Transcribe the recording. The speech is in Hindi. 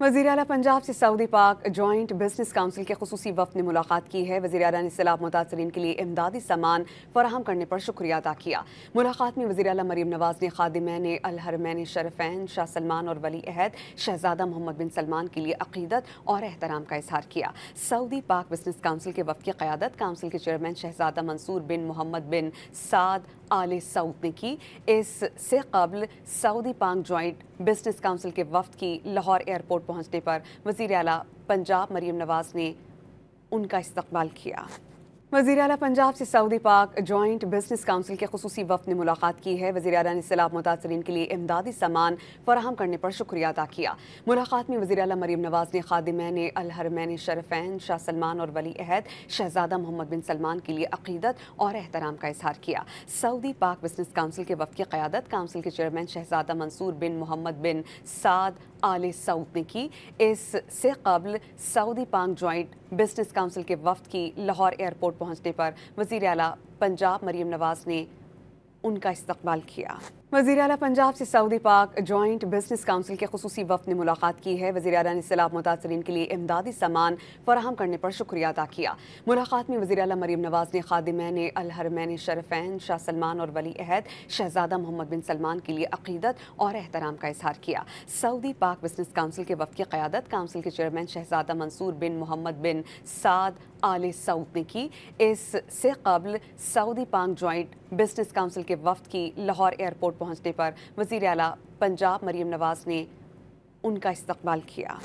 वज़ीर आला पंजाब से सऊदी पाक जॉइंट बिजनेस काउंसिल के खुसूसी वफ़द ने मुलाकात की है। वज़ीर आला ने सैलाब मुतासरीन के लिए इमदादी सामान फराहम करने पर शुक्रिया अदा किया। मुलाकात में वज़ीर आला मरीम नवाज ने खादिमैन अल हरमैन शरीफैन शाह सलमान और वली अहद शहजादा मोहम्मद बिन सलमान के लिए अक़ीदत और एहतराम का इजहार किया। सऊदी पाक बिजनेस काउंसिल के वफ़द की क़यादत काउंसिल के चेयरमैन शहजादा मंसूर बिन मोहम्मद बिन साद आले सऊद ने की। इससे कबल सऊदी पाक जॉइंट बिजनेस काउंसिल के वफ़द की लाहौर एयरपोर्ट पहुंचने पर वज़ीर आला पंजाब मरीम नवाज ने उनका इस्तकबाल किया। वज़ीर आला पंजाब से सऊदी पाक जॉइंट बिजनेस काउंसिल के खुसूसी वफ़द ने मुलाकात की है। वज़ीर आला ने सैलाब मुतासरीन के लिए इमदादी सामान फराहम करने पर शुक्रिया अदा किया। मुलाकात में वज़ीर आला मरीम नवाज ने खादिमैन अल हरमैन शरीफैन शाह सलमान और वली अहद शहजादा मोहम्मद बिन सलमान के लिए अक़ीदत और एहतराम का इजहार किया। सऊदी पाक बिजनेस काउंसिल के वफ़द की क़यादत काउंसिल के चेयरमैन शहजादा मंसूर बिन मोहम्मद बिन साद आले सऊद ने की। इससे कबल सऊदी पाक जॉइंट बिजनेस काउंसिल के वफ़द की लाहौर एयरपोर्ट पहुंचने पर वज़ीर आला पंजाब मरीम नवाज ने उनका इस्तकबाल किया। वज़ीर आला पंजाब से सऊदी पाक जॉइंट बिजनेस काउंसिल के खुसूसी वफ़द ने मुलाकात की है। वज़ीर आला ने सैलाब मुतासरीन के लिए इमदादी सामान फराहम करने पर शुक्रिया अदा किया। मुलाकात में वज़ीर आला मरीम नवाज ने खादिमैन अल हरमैन शरीफैन शाह सलमान और वली अहद शहजादा मोहम्मद बिन सलमान के लिए अक़ीदत और एहतराम का इजहार किया। सऊदी पाक बिजनेस काउंसिल के वफ़द की क़यादत काउंसिल के चेयरमैन शहजादा मंसूर बिन मोहम्मद बिन साद आले सऊद ने की। इससे कबल सऊदी पाक जॉइंट बिजनेस काउंसिल के वफ़द की लाहौर एयरपोर्ट पहुंचने पर वज़ीर आला पंजाब मरीम नवाज ने उनका इस्तकबाल किया।